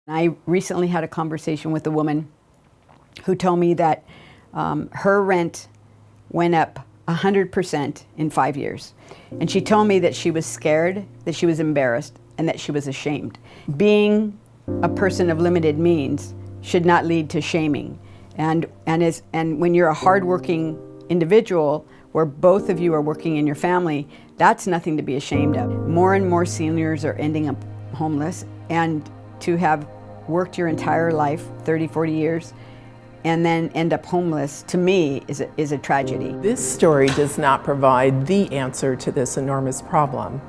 I recently had a conversation with a woman who told me that her rent went up 100% in 5 years. And she told me that she was scared, that she was embarrassed, and that she was ashamed. Being a person of limited means should not lead to shaming. And when you're a hardworking individual where both of you are working in your family, that's nothing to be ashamed of. More and more seniors are ending up homeless, and to have worked your entire life, 30, 40 years, and then end up homeless, to me, is a tragedy. This story does not provide the answer to this enormous problem,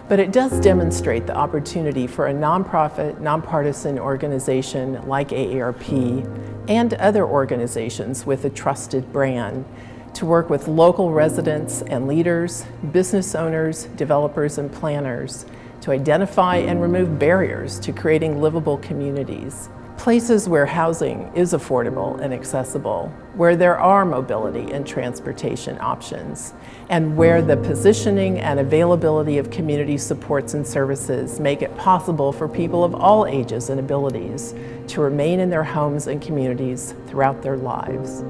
but it does demonstrate the opportunity for a nonprofit, nonpartisan organization like AARP and other organizations with a trusted brand to work with local residents and leaders, business owners, developers, and planners to identify and remove barriers to creating livable communities. Places where housing is affordable and accessible, where there are mobility and transportation options, and where the positioning and availability of community supports and services make it possible for people of all ages and abilities to remain in their homes and communities throughout their lives.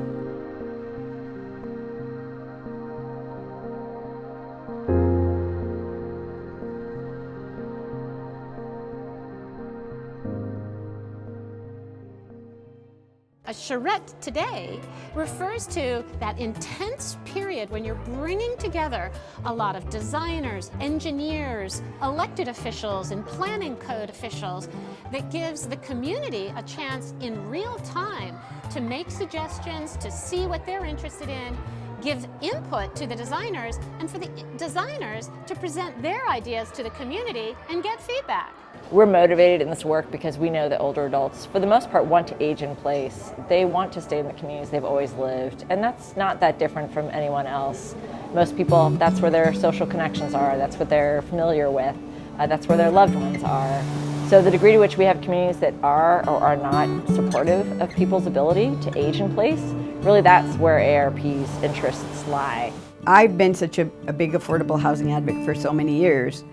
A charrette today refers to that intense period when you're bringing together a lot of designers, engineers, elected officials, and planning code officials that gives the community a chance in real time to make suggestions, to see what they're interested in, give input to the designers, and for the designers to present their ideas to the community and get feedback. We're motivated in this work because we know that older adults, for the most part, want to age in place. They want to stay in the communities they've always lived, and that's not that different from anyone else. Most people, that's where their social connections are, that's what they're familiar with, that's where their loved ones are. So the degree to which we have communities that are or are not supportive of people's ability to age in place, really that's where AARP's interests lie. I've been such a big affordable housing advocate for so many years.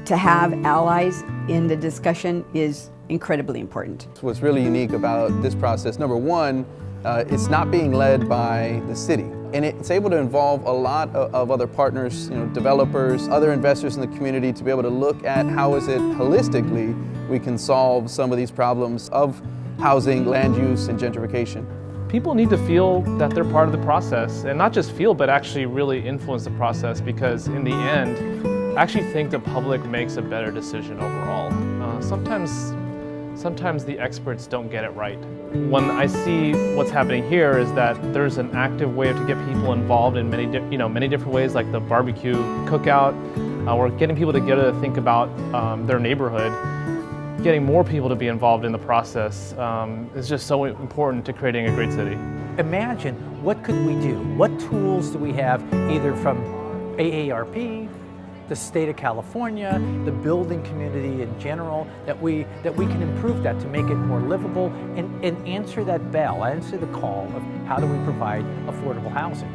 To have allies in the discussion is incredibly important. What's really unique about this process, number one, it's not being led by the city. And it's able to involve a lot of other partners, developers, other investors in the community to be able to look at how is it holistically we can solve some of these problems of housing, land use, and gentrification. People need to feel that they're part of the process, and not just feel, but actually really influence the process, because in the end, I actually think the public makes a better decision overall. Sometimes the experts don't get it right. When I see what's happening here is that there's an active way to get people involved in many different ways, like the barbecue cookout. We're getting people together to think about their neighborhood. Getting more people to be involved in the process is just so important to creating a great city. Imagine, what could we do? What tools do we have, either from AARP, the state of California, the building community in general, that we can improve that to make it more livable and answer that bell, answer the call of how do we provide affordable housing.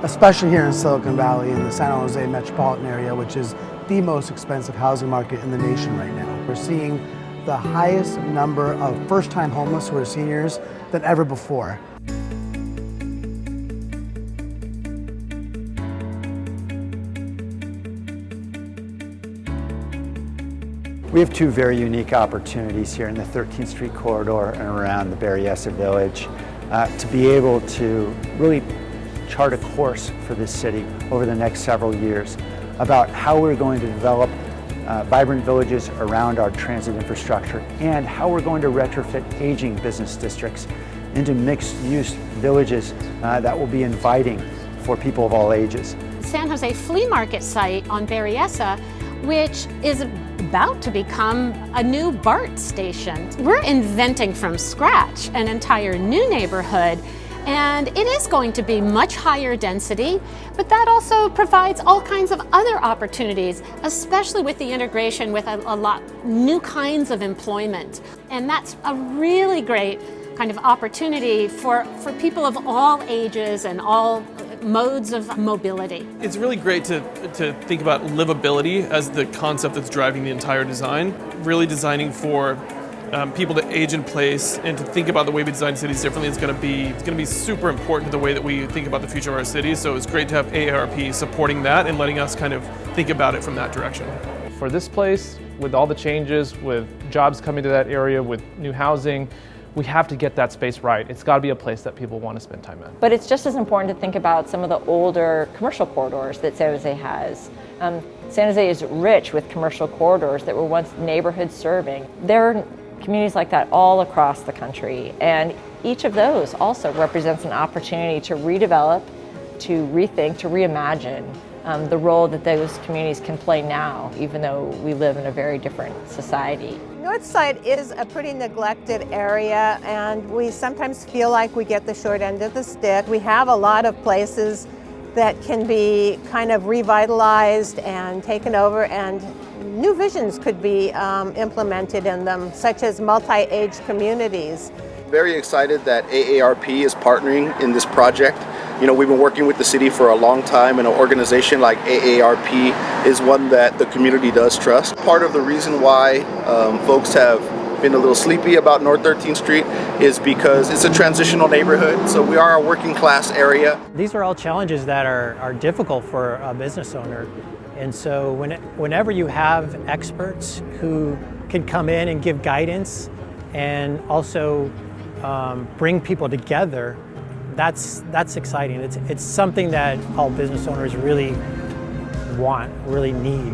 Especially here in Silicon Valley, in the San Jose metropolitan area, which is the most expensive housing market in the nation right now. We're seeing the highest number of first-time homeless who are seniors than ever before. We have two very unique opportunities here in the 13th Street corridor and around the Berryessa Village to be able to really chart a course for this city over the next several years about how we're going to develop vibrant villages around our transit infrastructure and how we're going to retrofit aging business districts into mixed-use villages that will be inviting for people of all ages. San Jose flea market site on Berryessa, which is about to become a new BART station. We're inventing from scratch an entire new neighborhood, and it is going to be much higher density, but that also provides all kinds of other opportunities, especially with the integration with a lot new kinds of employment. And that's a really great kind of opportunity for people of all ages and all modes of mobility. It's really great to think about livability as the concept that's driving the entire design, really designing for people to age in place and to think about the way we design cities differently is going to be super important to the way that we think about the future of our cities. So it's great to have AARP supporting that and letting us kind of think about it from that direction. For this place, with all the changes, with jobs coming to that area, with new housing, we have to get that space right. It's got to be a place that people want to spend time in. But it's just as important to think about some of the older commercial corridors that San Jose has. San Jose is rich with commercial corridors that were once neighborhood serving. There are communities like that all across the country, and each of those also represents an opportunity to redevelop, to rethink, to reimagine the role that those communities can play now, even though we live in a very different society. Northside is a pretty neglected area, and we sometimes feel like we get the short end of the stick. We have a lot of places that can be kind of revitalized and taken over, and new visions could be implemented in them, such as multi-age communities. Very excited that AARP is partnering in this project. You know, we've been working with the city for a long time, and an organization like AARP is one that the community does trust. Part of the reason why folks have been a little sleepy about North 13th Street is because it's a transitional neighborhood, so we are a working class area. These are all challenges that are difficult for a business owner. And so whenever you have experts who can come in and give guidance and also bring people together, that's exciting. It's something that all business owners really want, really need.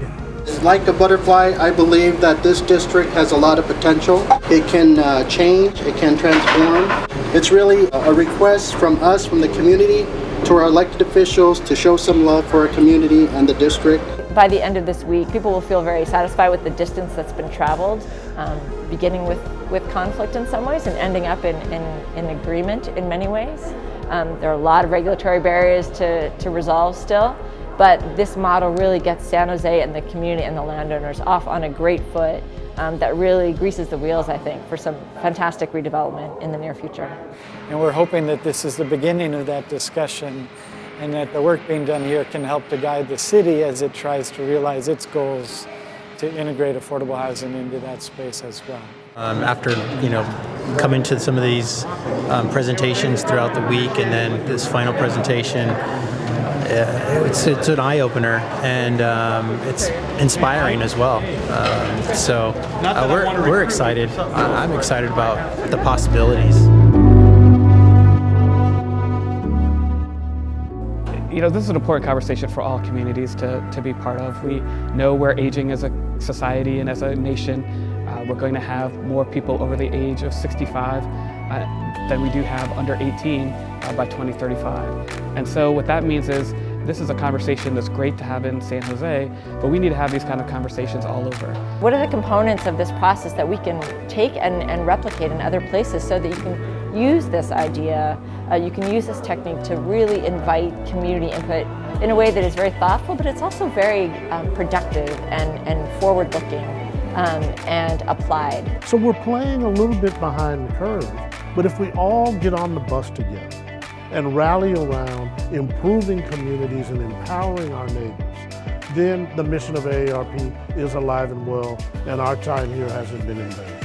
Like a butterfly, I believe that this district has a lot of potential. It can change, it can transform. It's really a request from us, from the community, to our elected officials to show some love for our community and the district. By the end of this week, people will feel very satisfied with the distance that's been traveled, beginning with conflict in some ways and ending up in agreement in many ways. There are a lot of regulatory barriers to resolve still, but this model really gets San Jose and the community and the landowners off on a great foot that really greases the wheels, I think, for some fantastic redevelopment in the near future. And we're hoping that this is the beginning of that discussion, and that the work being done here can help to guide the city as it tries to realize its goals to integrate affordable housing into that space as well. After coming to some of these presentations throughout the week, and then this final presentation, it's an eye-opener, and it's inspiring as well. So we're excited. I'm excited about the possibilities. This is an important conversation for all communities to be part of. We know we're aging as a society and as a nation. We're going to have more people over the age of 65 than we do have under 18 by 2035. And so what that means is this is a conversation that's great to have in San Jose, but we need to have these kind of conversations all over. What are the components of this process that we can take and replicate in other places so that you can use this idea, you can use this technique to really invite community input in a way that is very thoughtful, but it's also very productive and forward-looking and applied. So we're playing a little bit behind the curve, but if we all get on the bus together and rally around improving communities and empowering our neighbors, then the mission of AARP is alive and well, and our time here hasn't been in vain.